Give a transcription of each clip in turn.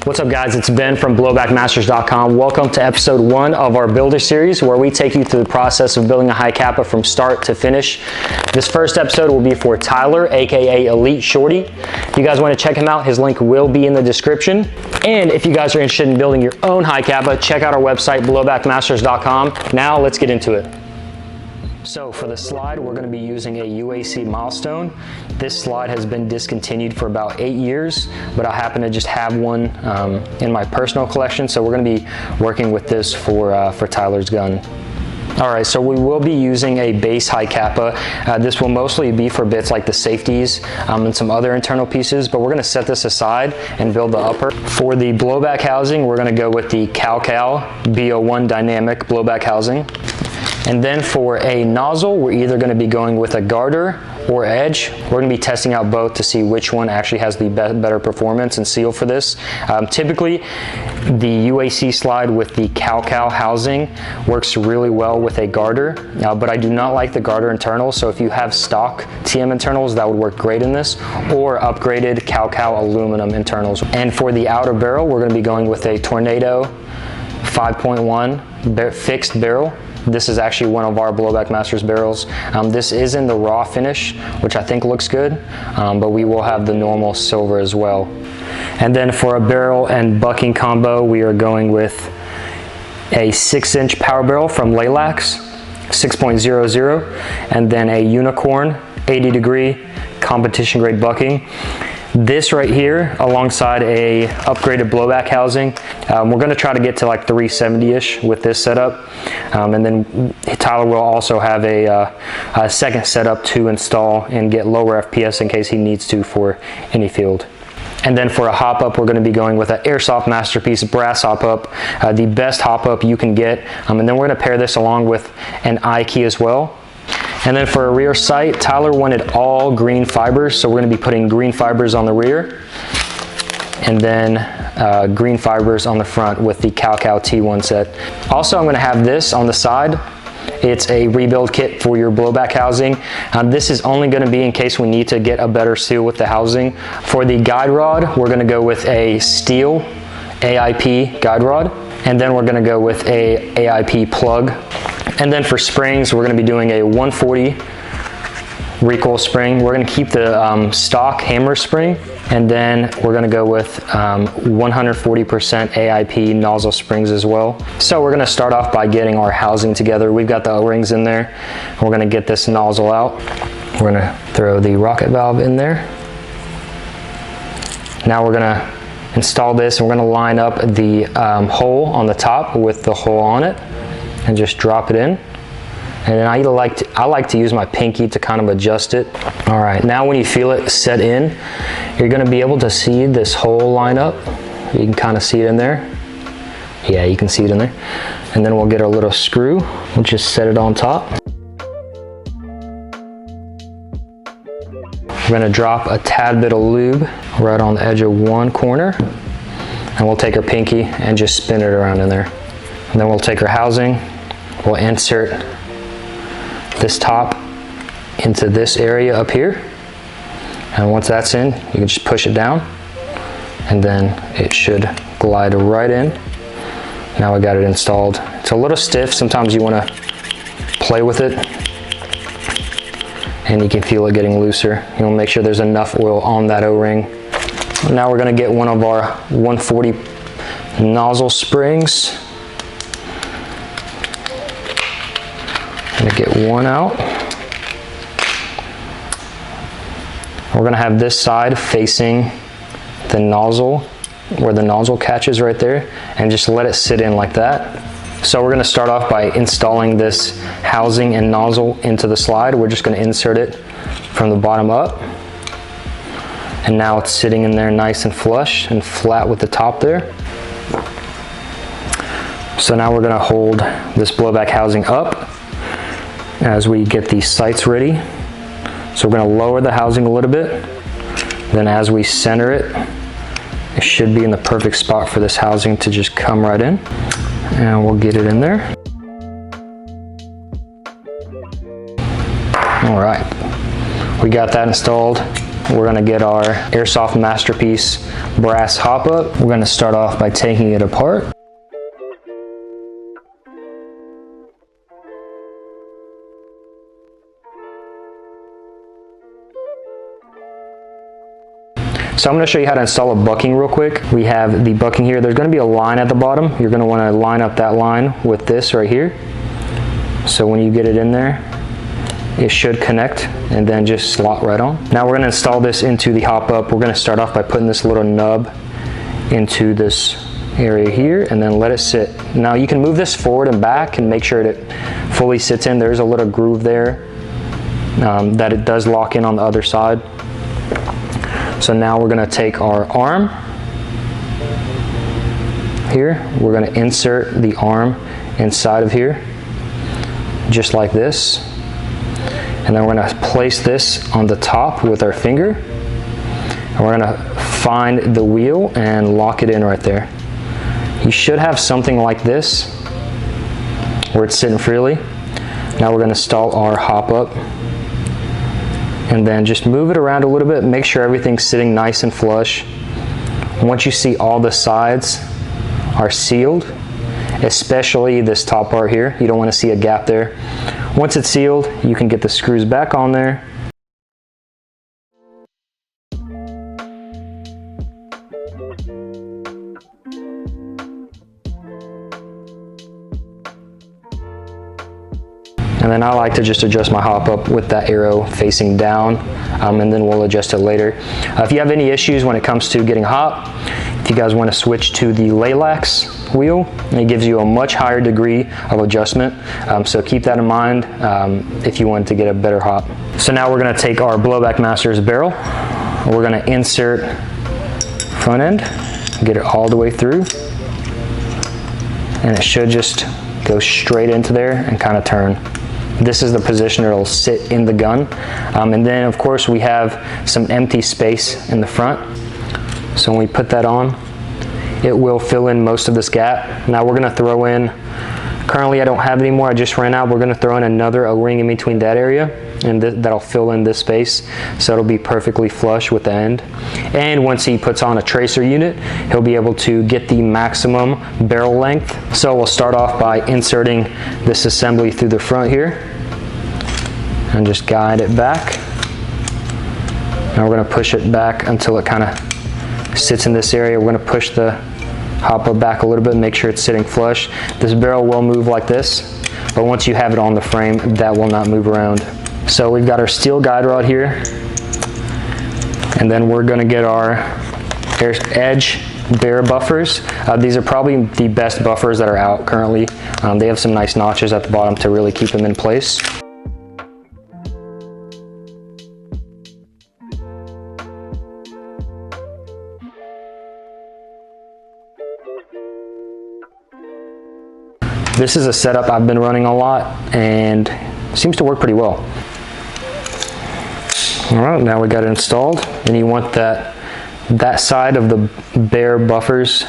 What's up guys, it's Ben from blowbackmasters.com. Welcome to episode 1 of our builder series where we take you through the process of building a hi-capa from start to finish. This first episode will be for Tyler, aka Elite Shorty. If you guys want to check him out, his link will be in the description. And if you guys are interested in building your own hi-capa, check out our website, blowbackmasters.com. Now let's get into it. So for the slide, we're going to be using a UAC milestone. This slide has been discontinued for about 8 years, but I happen to just have one in my personal collection, so we're going to be working with this for Tyler's gun. Alright, so we will be using a base hi-capa. This will mostly be for bits like the safeties and some other internal pieces, but we're going to set this aside and build the upper. For the blowback housing, we're going to go with the Ep.1 dynamic blowback housing. And then for a nozzle, we're either going to be going with a garter or edge. We're going to be testing out both to see which one actually has the better performance and seal for this. Typically, the UAC slide with the cow housing works really well with a garter, but I do not like the garter internal, so if you have stock TM internals, that would work great in this, or upgraded cow aluminum internals. And for the outer barrel, we're going to be going with a Tornado 5.1 fixed barrel. This is actually one of our Blowback Masters barrels. This is in the raw finish, which I think looks good, but we will have the normal silver as well. And then for a barrel and bucking combo, we are going with a 6-inch power barrel from Lilacs, 6.00, and then a Unicorn 80-degree competition grade bucking. This right here, alongside a upgraded blowback housing, we're going to try to get to like 370-ish with this setup, and then Tyler will also have a second setup to install and get lower FPS in case he needs to for any field. And then for a hop-up, we're going to be going with an Airsoft Masterpiece brass hop-up, the best hop-up you can get, and then we're going to pair this along with an eye key as well. And then for a rear sight, Tyler wanted all green fibers, so we're going to be putting green fibers on the rear, and then green fibers on the front with the Cow T1 set. Also, I'm going to have this on the side. It's a rebuild kit for your blowback housing. This is only going to be in case we need to get a better seal with the housing. For the guide rod, we're going to go with a steel AIP guide rod, and then we're going to go with a AIP plug. And then for springs, we're going to be doing a 140 recoil spring. We're going to keep the stock hammer spring, and then we're going to go with 140% AIP nozzle springs as well. So we're going to start off by getting our housing together. We've got the O-rings in there. We're going to get this nozzle out. We're going to throw the rocket valve in there. Now we're going to install this, and we're going to line up the hole on the top with the hole on it and just drop it in. And then I like to use my pinky to kind of adjust it. All right, now when you feel it set in, you're going to be able to see this hole line up. You can kind of see it in there. Yeah, you can see it in there. And then we'll get our little screw. We'll just set it on top. We're going to drop a tad bit of lube right on the edge of one corner, and we'll take our pinky and just spin it around in there. And then we'll take our housing, we'll insert this top into this area up here, and once that's in, you can just push it down, and then it should glide right in. Now we got it installed. It's a little stiff. Sometimes you want to play with it, and you can feel it getting looser. You want to make sure there's enough oil on that O-ring. Now we're going to get one of our 140 nozzle springs. I'm going to get one out. We're going to have this side facing the nozzle, where the nozzle catches right there, and just let it sit in like that. So we're going to start off by installing this housing and nozzle into the slide. We're just going to insert it from the bottom up, and now it's sitting in there nice and flush and flat with the top there. So now we're going to hold this blowback housing up as we get these sights ready. So we're gonna lower the housing a little bit. Then as we center it, it should be in the perfect spot for this housing to just come right in. And we'll get it in there. All right, we got that installed. We're gonna get our Airsoft Masterpiece brass hop up. We're gonna start off by taking it apart. So I'm going to show you how to install a bucking real quick. We have the bucking here. There's going to be a line at the bottom. You're going to want to line up that line with this right here. So when you get it in there, it should connect and then just slot right on. Now we're going to install this into the hop up. We're going to start off by putting this little nub into this area here and then let it sit. Now you can move this forward and back and make sure that it fully sits in. There's a little groove there that it does lock in on the other side. So now we're gonna take our arm here. We're gonna insert the arm inside of here, just like this. And then we're gonna place this on the top with our finger. And we're gonna find the wheel and lock it in right there. You should have something like this, where it's sitting freely. Now we're gonna install our hop up. And then just move it around a little bit, make sure everything's sitting nice and flush. Once you see all the sides are sealed, especially this top part here, you don't want to see a gap there. Once it's sealed, you can get the screws back on there. And then I like to just adjust my hop up with that arrow facing down, and then we'll adjust it later. If you have any issues when it comes to getting hot, if you guys want to switch to the Laylax wheel, it gives you a much higher degree of adjustment. So keep that in mind if you want to get a better hop. So now we're going to take our Blowback Masters barrel. We're going to insert front end, get it all the way through, and it should just go straight into there and kind of turn. This is the position it'll sit in the gun. And then of course we have some empty space in the front. So when we put that on, it will fill in most of this gap. Now we're gonna throw in, currently I don't have any more, I just ran out. We're gonna throw in another O-ring in between that area, and that'll fill in this space. So it'll be perfectly flush with the end. And once he puts on a tracer unit, he'll be able to get the maximum barrel length. So we'll start off by inserting this assembly through the front here and just guide it back. Now we're gonna push it back until it kind of sits in this area. We're gonna push the hopper back a little bit and make sure it's sitting flush. This barrel will move like this, but once you have it on the frame, that will not move around. So we've got our steel guide rod here, and then we're gonna get our edge bear buffers. These are probably the best buffers that are out currently. They have some nice notches at the bottom to really keep them in place. This is a setup I've been running a lot and seems to work pretty well. All right, now we got it installed, and you want that side of the bear buffers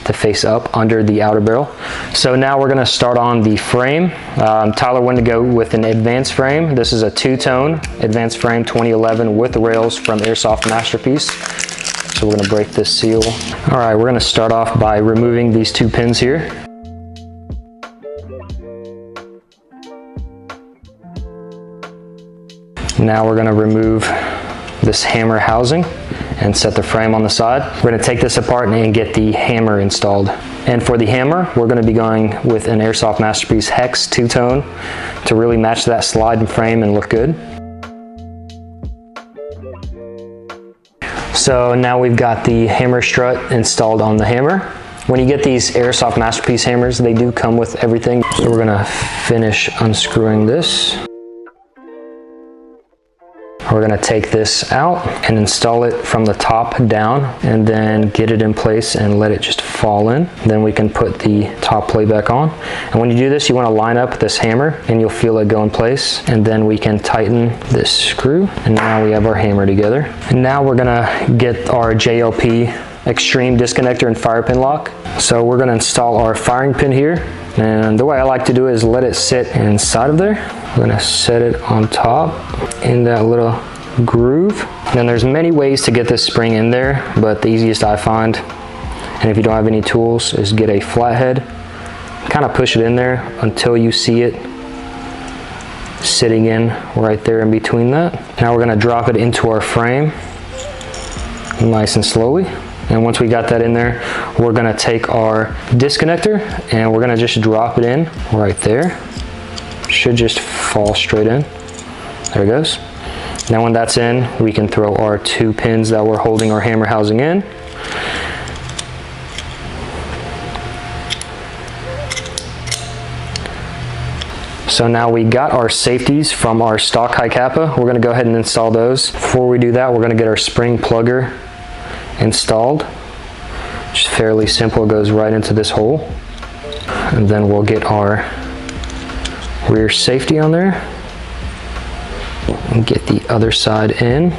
to face up under the outer barrel. So now we're gonna start on the frame. Tyler wanted to go with an advanced frame. This is a two-tone advanced frame 2011 with rails from Airsoft Masterpiece. So we're gonna break this seal. All right, we're gonna start off by removing these two pins here. Now we're gonna remove this hammer housing and set the frame on the side. We're gonna take this apart and get the hammer installed. And for the hammer, we're gonna be going with an Airsoft Masterpiece Hex two-tone to really match that slide and frame and look good. So now we've got the hammer strut installed on the hammer. When you get these Airsoft Masterpiece hammers, they do come with everything. So we're gonna finish unscrewing this. We're gonna take this out and install it from the top down, and then get it in place and let it just fall in. Then we can put the top plate back on. And when you do this, you wanna line up this hammer and you'll feel it go in place. And then we can tighten this screw. And now we have our hammer together. And now we're gonna get our JLP extreme disconnector and fire pin lock. So we're gonna install our firing pin here. And the way I like to do it is let it sit inside of there. We're gonna set it on top in that little groove. And there's many ways to get this spring in there, but the easiest I find, and if you don't have any tools, is get a flathead, kind of push it in there until you see it sitting in right there in between that. Now we're gonna drop it into our frame nice and slowly. And once we got that in there, we're gonna take our disconnector and we're gonna just drop it in right there. Should just fall straight in. There it goes. Now when that's in, we can throw our 2 pins that we're holding our hammer housing in. So now we got our safeties from our stock hi-capa. We're gonna go ahead and install those. Before we do that, we're gonna get our spring plugger installed. Just fairly simple, it goes right into this hole. And then we'll get our rear safety on there and get the other side in.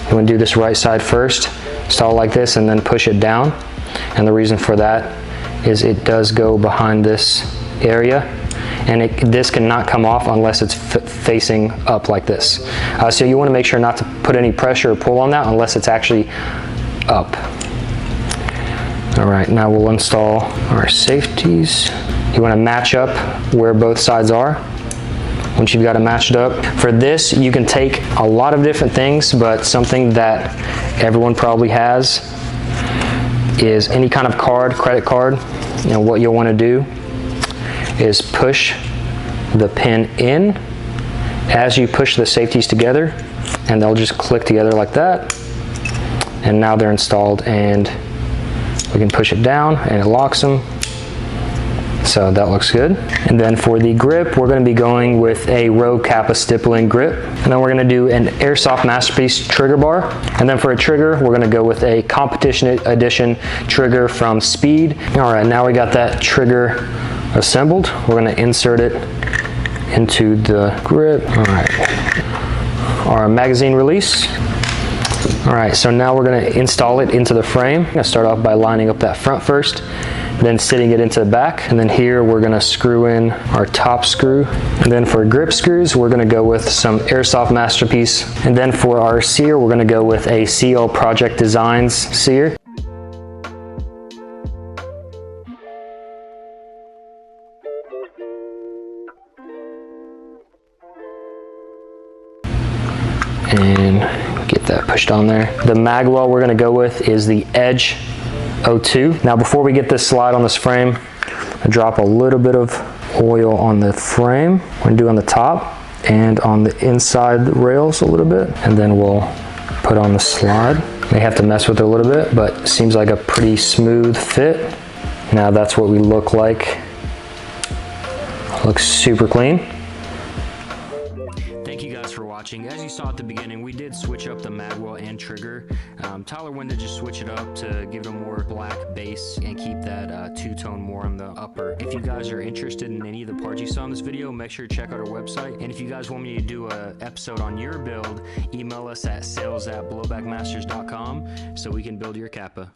You want to do this right side first, install it like this, and then push it down. And the reason for that is it does go behind this area, and this cannot come off unless it's facing up like this. So you want to make sure not to put any pressure or pull on that unless it's actually up. All right, now we'll install our safeties. You want to match up where both sides are. Once you've got it matched up. For this, you can take a lot of different things, but something that everyone probably has is any kind of card, credit card. You know, what you'll want to do is push the pin in as you push the safeties together, and they'll just click together like that. And now they're installed, and we can push it down and it locks them. So that looks good. And then for the grip, we're gonna be going with a Rogue Kappa stippling grip. And then we're gonna do an Airsoft Masterpiece trigger bar. And then for a trigger, we're gonna go with a competition edition trigger from Speed. All right, now we got that trigger assembled. We're gonna insert it into the grip. All right, our magazine release. All right, so now we're gonna install it into the frame. I'm gonna start off by lining up that front first, then sitting it into the back. And then here we're gonna screw in our top screw. And then for grip screws, we're gonna go with some Airsoft Masterpiece. And then for our sear, we're gonna go with a CL Project Designs sear. And get that pushed on there. The mag well we're gonna go with is the Ep.1. Now before we get this slide on this frame, I drop a little bit of oil on the frame. We're gonna do on the top and on the inside rails a little bit, and then we'll put on the slide. May have to mess with it a little bit, but seems like a pretty smooth fit. Now that's what we look like. Looks super clean. Thank you guys for watching. As you saw at the beginning, we did switch up the magwell and trigger. Tyler wanted to just switch it up to give it a more black base and keep that two-tone more on the upper. If you guys are interested in any of the parts you saw in this video, make sure to check out our website. And if you guys want me to do an episode on your build, email us at sales@blowbackmasters.com so we can build your Kappa.